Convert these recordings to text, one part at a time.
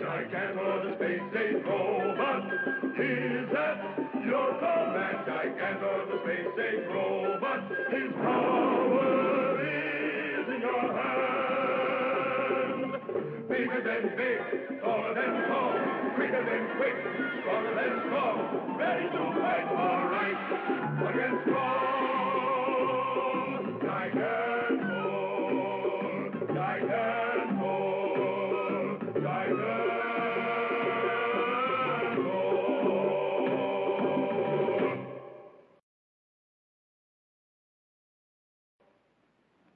Gigantor, the space-age robot, he's at your command. Gigantor, the space-age robot, his power is in your hand. Bigger than big, taller than tall, quicker than quick, stronger than strong, ready to fight for right against wrong. Gigantor, Gigantor, Gigantor.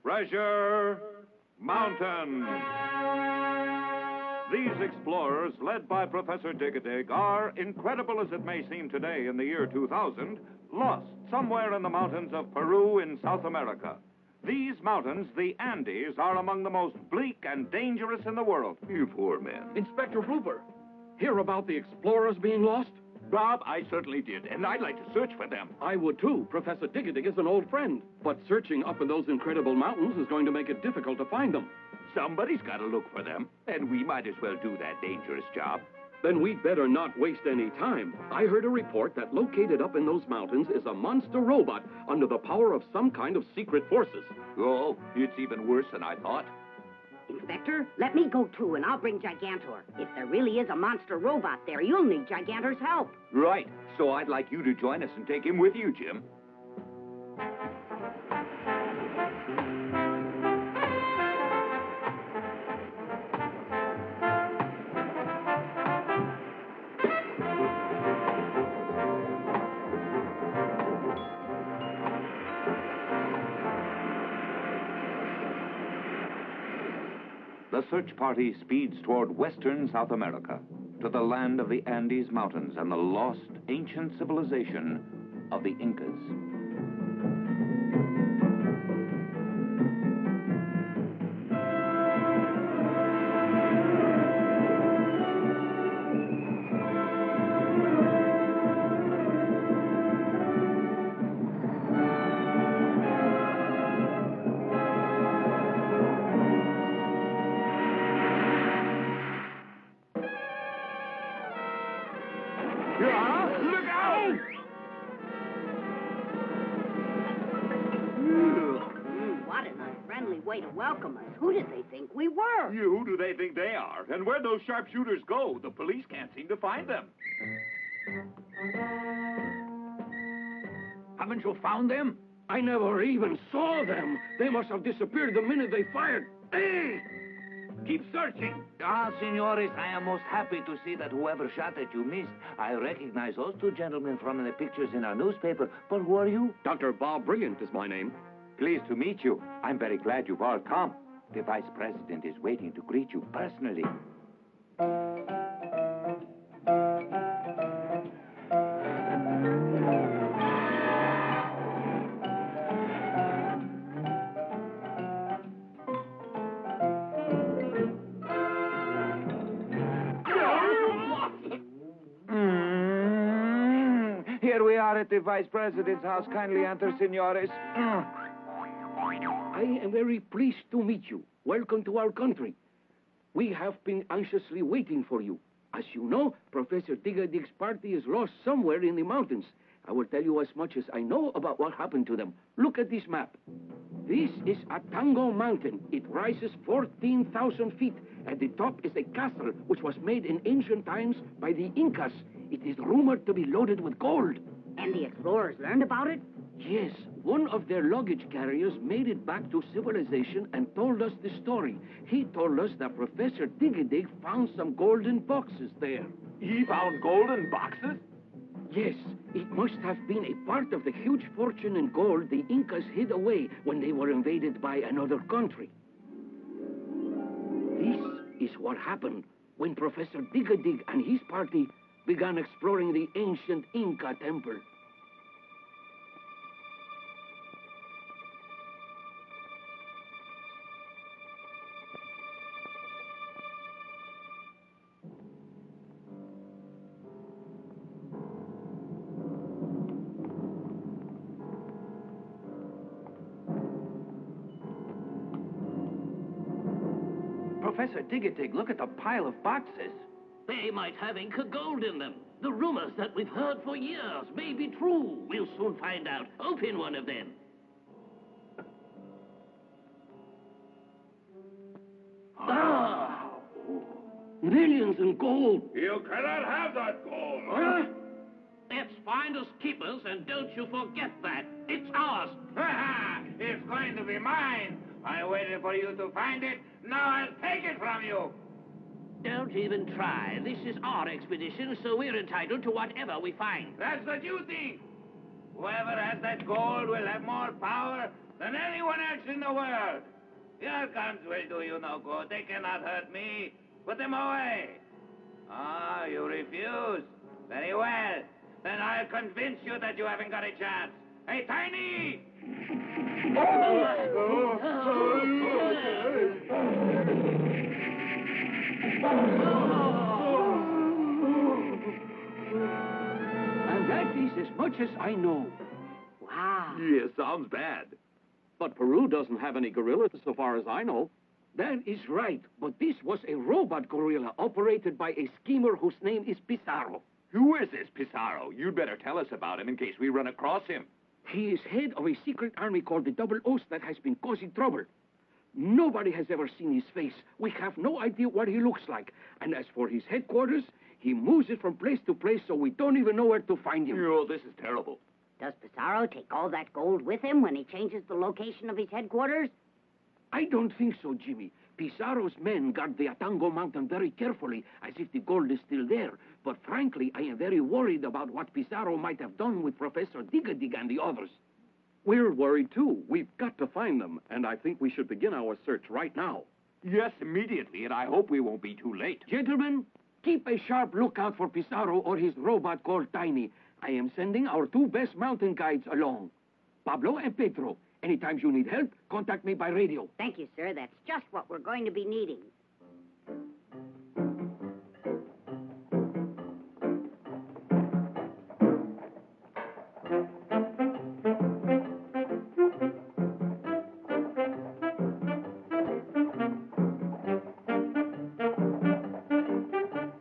Treasure Mountain. These explorers, led by Professor Dig-a-Dig, are, incredible as it may seem today in the year 2000, lost somewhere in the mountains of Peru in South America. These mountains, the Andes, are among the most bleak and dangerous in the world. You poor man. Inspector Blooper, hear about the explorers being lost? Bob, I certainly did, and I'd like to search for them. I would too. Professor Dig-a-Dig is an old friend. But searching up in those incredible mountains is going to make it difficult to find them. Somebody's got to look for them, and we might as well do that dangerous job. Then we'd better not waste any time. I heard a report that located up in those mountains is a monster robot under the power of some kind of secret forces. Oh, it's even worse than I thought. Inspector, let me go too, and I'll bring Gigantor. If there really is a monster robot there, you'll need Gigantor's help. Right. So I'd like you to join us and take him with you, Jim. The search party speeds toward western South America, to the land of the Andes Mountains and the lost ancient civilization of the Incas. Look out! What an unfriendly way to welcome us. Who did they think we were? Who do they think they are? And where'd those sharpshooters go? The police can't seem to find them. Haven't you found them? I never even saw them. They must have disappeared the minute they fired. Hey! Keep searching. Ah, senores, I am most happy to see that whoever shot at you missed. I recognize those two gentlemen from the pictures in our newspaper. But who are you? Dr. Bob Brilliant is my name. Pleased to meet you. I'm very glad you've all come. The Vice President is waiting to greet you personally. Here we are at the Vice President's house. Kindly enter, senores. I am very pleased to meet you. Welcome to our country. We have been anxiously waiting for you. As you know, Professor Dig-a-Dig's party is lost somewhere in the mountains. I will tell you as much as I know about what happened to them. Look at this map. This is Atango Mountain. It rises 14,000 feet. At the top is a castle which was made in ancient times by the Incas. It is rumored to be loaded with gold. And the explorers learned about it? Yes, one of their luggage carriers made it back to civilization and told us the story. He told us that Professor Dig-a-Dig found some golden boxes there. He found golden boxes? Yes, it must have been a part of the huge fortune in gold the Incas hid away when they were invaded by another country. This is what happened when Professor Dig-a-Dig and his party began exploring the ancient Inca temple. Professor Dig-a-Dig, look at the pile of boxes. They might have ink of gold in them. The rumors that we've heard for years may be true. We'll soon find out. Open one of them. Ah! Millions in gold. You cannot have that gold. Huh? It's finders keepers, and don't you forget that. It's ours. It's going to be mine. I waited for you to find it. Now I'll take it from you. Don't even try. This is our expedition, so we're entitled to whatever we find. That's what you think. Whoever has that gold will have more power than anyone else in the world. Your guns will do you no good. They cannot hurt me. Put them away. Ah, you refuse. Very well. Then I'll convince you that you haven't got a chance. Hey, Tiny! And that is as much as I know. Wow. Yeah, sounds bad. But Peru doesn't have any gorillas, so far as I know. That is right, but this was a robot gorilla operated by a schemer whose name is Pizarro. Who is this Pizarro? You'd better tell us about him in case we run across him. He is head of a secret army called the Double O's that has been causing trouble. Nobody has ever seen his face. We have no idea what he looks like. And as for his headquarters, he moves it from place to place, so we don't even know where to find him. Oh, this is terrible. Does Pizarro take all that gold with him when he changes the location of his headquarters? I don't think so, Jimmy. Pizarro's men guard the Atango Mountain very carefully, as if the gold is still there. But frankly, I am very worried about what Pizarro might have done with Professor Dig-a-Dig and the others. We're worried, too. We've got to find them, and I think we should begin our search right now. Yes, immediately, and I hope we won't be too late. Gentlemen, keep a sharp lookout for Pizarro or his robot called Tiny. I am sending our two best mountain guides along, Pablo and Pedro. Anytime you need help, contact me by radio. Thank you, sir. That's just what we're going to be needing.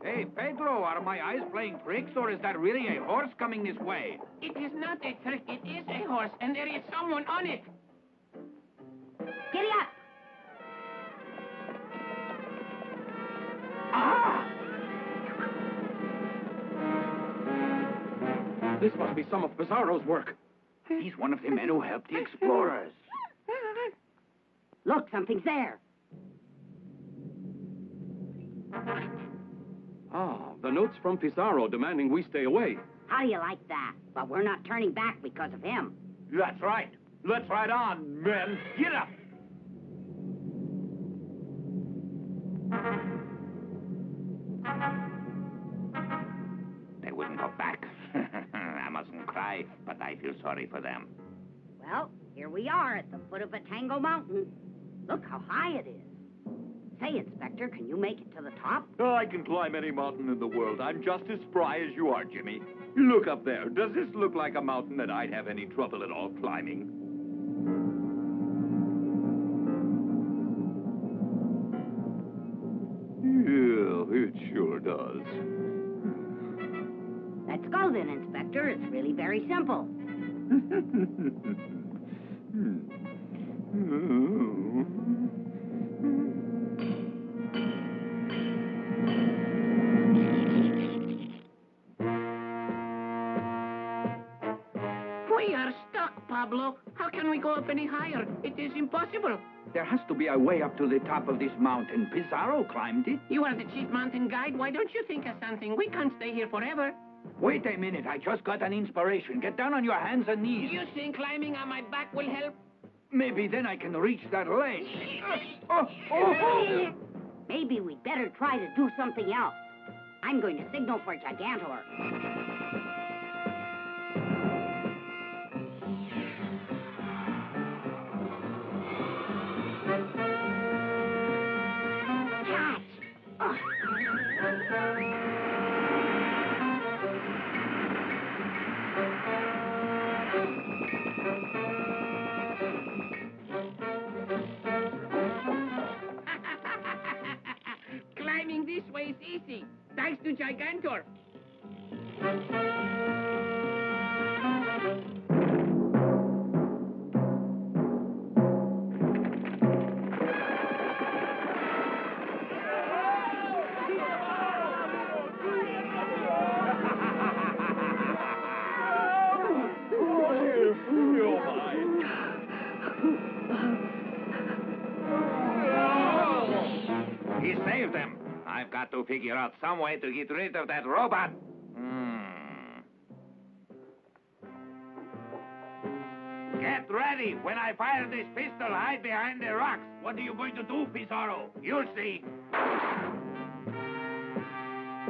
Hey, Pedro, are my eyes playing tricks, or is that really a horse coming this way? It is not a trick. It is a horse, and there is someone on it. Giddy up! Ah! This must be some of Pizarro's work. He's one of the men who helped the explorers. Look, something's there. Ah, the notes from Pizarro demanding we stay away. How do you like that? But we're not turning back because of him. That's right. Let's ride on, men. Get up. They wouldn't go back. I mustn't cry, but I feel sorry for them. Well, here we are at the foot of Atango Mountain. Look how high it is. Say, Inspector, can you make it to the top? Oh, I can climb any mountain in the world. I'm just as spry as you are, Jimmy. Look up there. Does this look like a mountain that I'd have any trouble at all climbing? Yeah, it sure does. Let's go then, Inspector. It's really very simple. We are stuck, Pablo. How can we go up any higher? It is impossible. There has to be a way up to the top of this mountain. Pizarro climbed it. You are the chief mountain guide. Why don't you think of something? We can't stay here forever. Wait a minute. I just got an inspiration. Get down on your hands and knees. You think climbing on my back will help? Maybe then I can reach that ledge. Maybe we'd better try to do something else. I'm going to signal for Gigantor. Catch! space easy, thanks to Gigantor. He saved them. I've got to figure out some way to get rid of that robot. Get ready. When I fire this pistol, hide behind the rocks. What are you going to do, Pizarro? You'll see.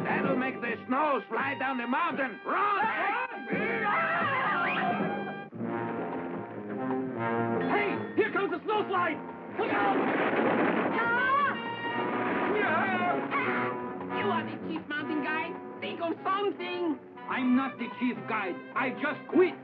That'll make the snow slide down the mountain. Run! Hey, here comes the snowslide! Look out! You are the chief mountain guide. Think of something. I'm not the chief guide. I just quit.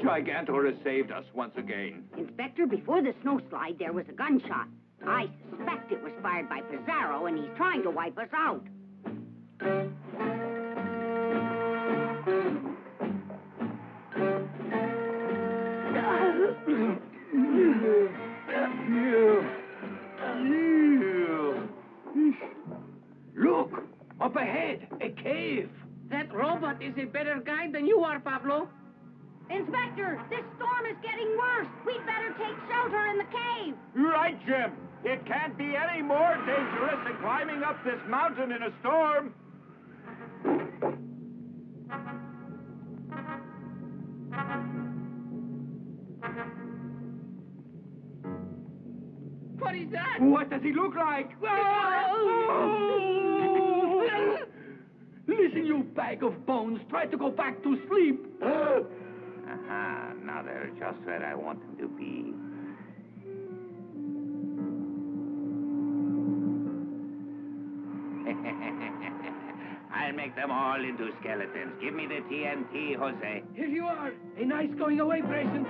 Gigantor has saved us once again. Inspector, before the snowslide, there was a gunshot. I suspect it was fired by Pizarro, and he's trying to wipe us out. Look! Up ahead! A cave! That robot is a better guide than you are, Pablo. Inspector, this storm is getting worse. We'd better take shelter in the cave. Right, Jim. It can't be any more dangerous than climbing up this mountain in a storm. What is that? What does he look like? Oh! Listen, you bag of bones. Try to go back to sleep. Aha, now they're just where I want them to be. I'll make them all into skeletons. Give me the TNT, Jose. Here you are. A nice going away present.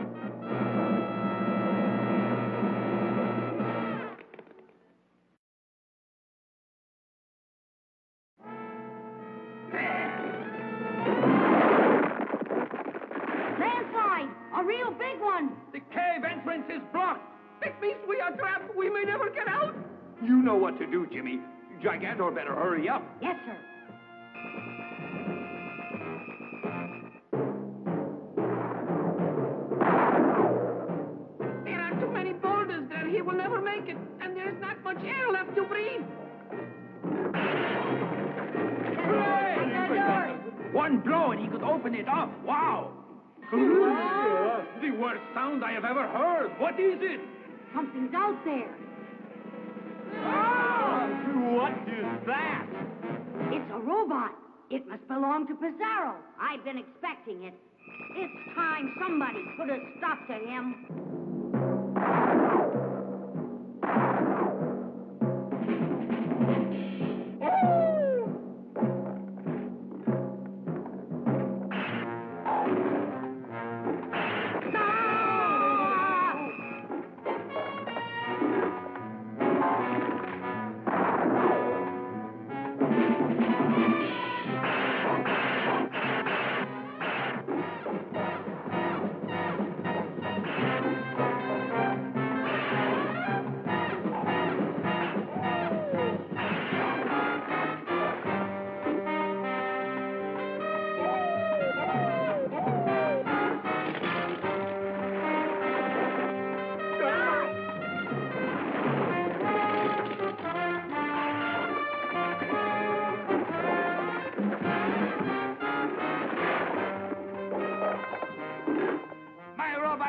Landslide! A real big one! The cave entrance is blocked. That means we are trapped. We may never get out. You know what to do, Jimmy. Gigantor better hurry up. Yes, sir. There are too many boulders there. He will never make it. And there's not much air left to breathe. One blow and he could open it up. Wow. The worst sound I have ever heard. What is it? Something's out there. What is that? It's a robot. It must belong to Pizarro. I've been expecting it. It's time somebody put a stop to him.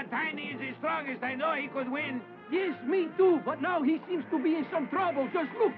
Tiny is the strongest. I know he could win. Yes, me too. But now he seems to be in some trouble. Just look.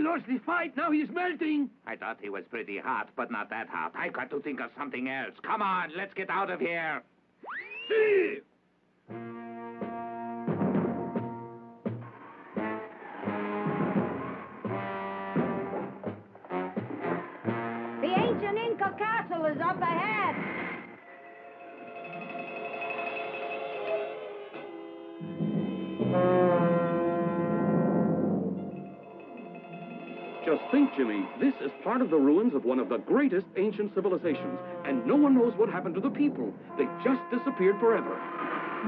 lost the fight. Now he's melting. I thought he was pretty hot, but not that hot. I've got to think of something else. Come on, let's get out of here. See! The ancient Inca castle is up ahead. Just think, Jimmy, this is part of the ruins of one of the greatest ancient civilizations, and no one knows what happened to the people. They just disappeared forever.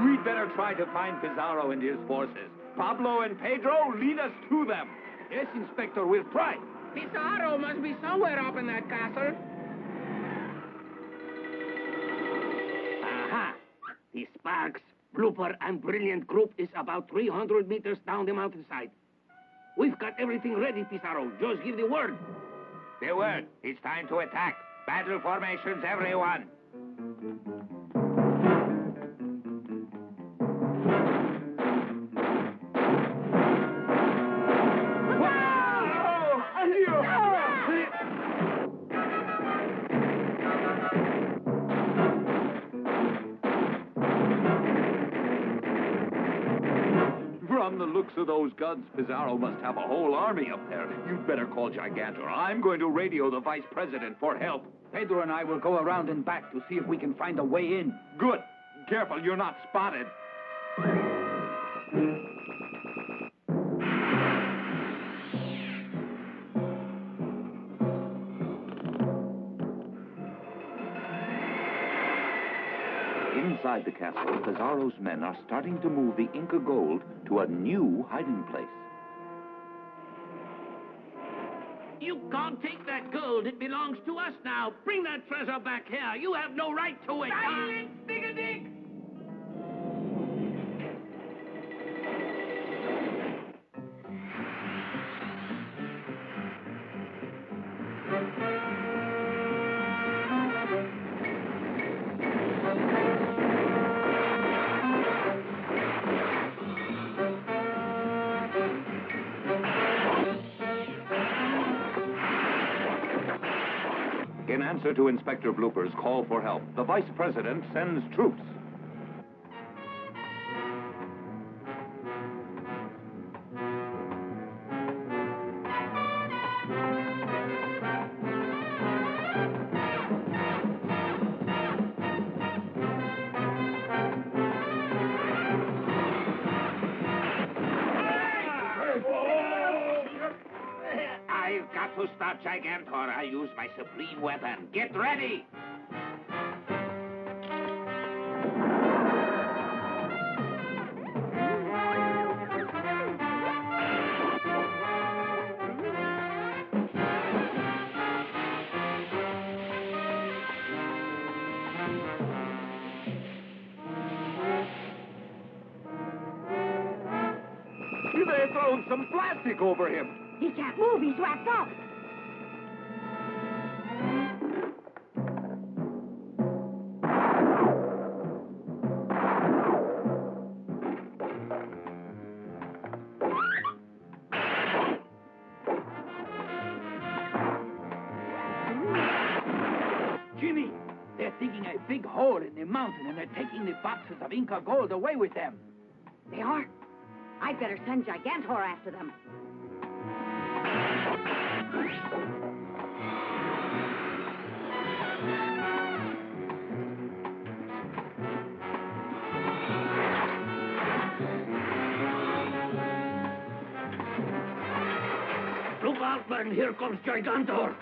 We'd better try to find Pizarro and his forces. Pablo and Pedro, lead us to them. Yes, Inspector, we'll try. Pizarro must be somewhere up in that castle. Aha! The Sparks, Blooper, and Brilliant group is about 300 meters down the mountainside. We've got everything ready, Pizarro. Just give the word. The word. It's time to attack. Battle formations, everyone. From the looks of those guns, Pizarro must have a whole army up there. You'd better call Gigantor. I'm going to radio the vice president for help. Pedro and I will go around and back to see if we can find a way in. Good. Careful, you're not spotted. Inside the castle, Pizarro's men are starting to move the Inca gold to a new hiding place. You can't take that gold. It belongs to us now. Bring that treasure back here. You have no right to it. Silence, Dig-a-dig! In answer to Inspector Blooper's call for help, the Vice President sends troops. I've got to stop Gigantor. I use my supreme weapon. Get ready! They're throwing some plastic over him. He can't move. He's wrapped up. Jimmy, they're digging a big hole in the mountain and they're taking the boxes of Inca gold away with them. They are? I'd better send Gigantor after them. Look out, man. Here comes Gigantor.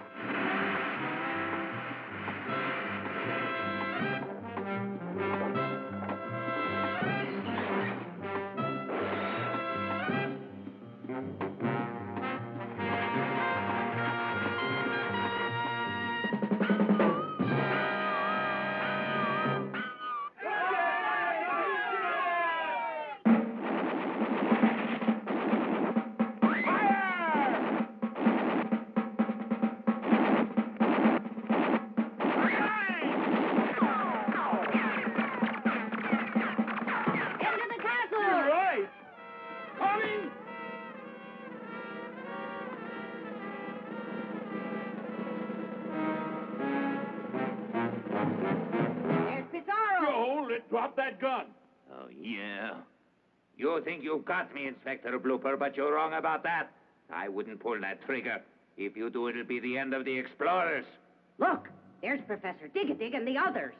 gun. Oh, yeah. You think you've got me, Inspector Blooper, but you're wrong about that. I wouldn't pull that trigger. If you do, it'll be the end of the explorers. Look, there's Professor Dig-a-Dig and the others.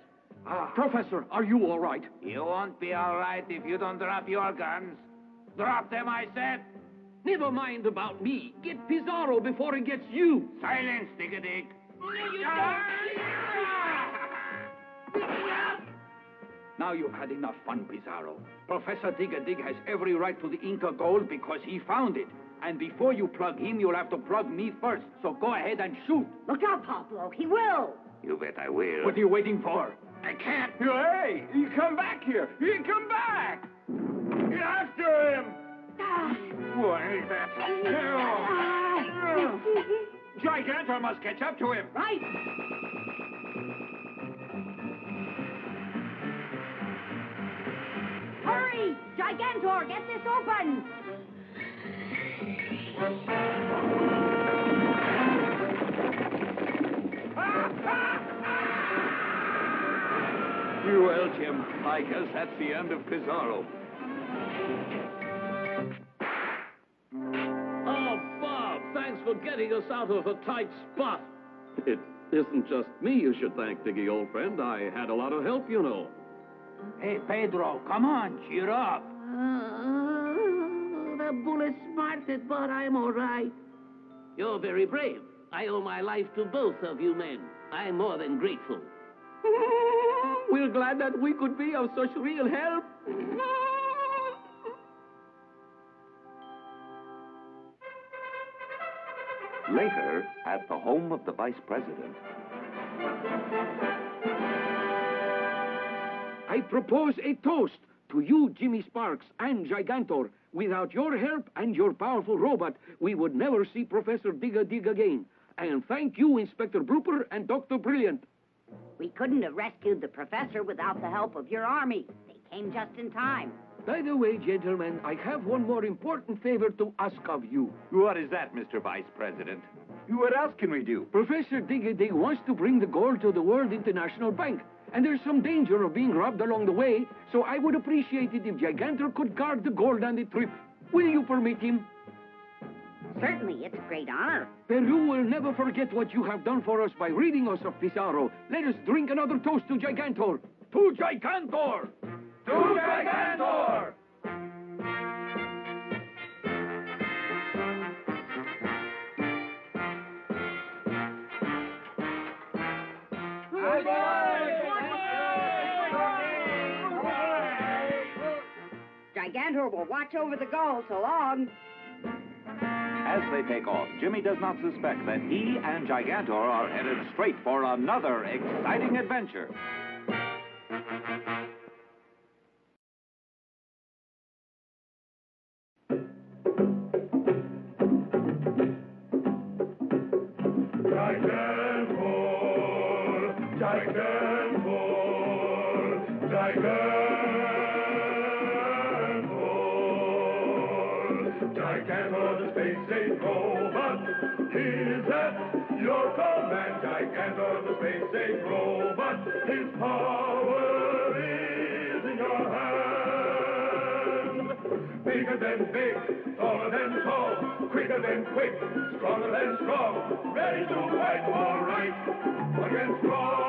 Professor, are you all right? You won't be all right if you don't drop your guns. Drop them, I said. Never mind about me. Get Pizarro before he gets you. Silence, Dig-a-Dig. Now you've had enough fun, Pizarro. Professor Dig-a-Dig has every right to the Inca gold because he found it. And before you plug him, you'll have to plug me first. So go ahead and shoot. Look out, Pablo. He will. You bet I will. What are you waiting for? I can't. Hey, you come back here. You come back. Get after him. What is that? Gigantor must catch up to him. Right. Hurry! Gigantor, get this open! Well, Jim, I guess that's the end of Pizarro. Oh, Bob, thanks for getting us out of a tight spot. It isn't just me you should thank, Diggy, old friend. I had a lot of help, you know. Hey, Pedro, come on, cheer up. The bullet smarted, but I'm all right. You're very brave. I owe my life to both of you men. I'm more than grateful. We're glad that we could be of such real help. Later, at the home of the vice president. I propose a toast to you, Jimmy Sparks, and Gigantor. Without your help and your powerful robot, we would never see Professor Dig-a-Dig again. And thank you, Inspector Blooper and Dr. Brilliant. We couldn't have rescued the professor without the help of your army. They came just in time. By the way, gentlemen, I have one more important favor to ask of you. What is that, Mr. Vice President? What else can we do? Professor Dig-a-Dig wants to bring the gold to the World International Bank, and there's some danger of being robbed along the way, so I would appreciate it if Gigantor could guard the gold on the trip. Will you permit him? Certainly, it's a great honor. Peru will never forget what you have done for us by ridding us of Pizarro. Let us drink another toast to Gigantor. To Gigantor! To Gigantor! Gigantor will watch over the gold. So long. As they take off, Jimmy does not suspect that he and Gigantor are headed straight for another exciting adventure. Gigantor, the space-age robot, is at your command. Gigantor, the space-age robot, his power is in your hand. Bigger than big, taller than tall, quicker than quick, stronger than strong, ready to fight or right against wrong.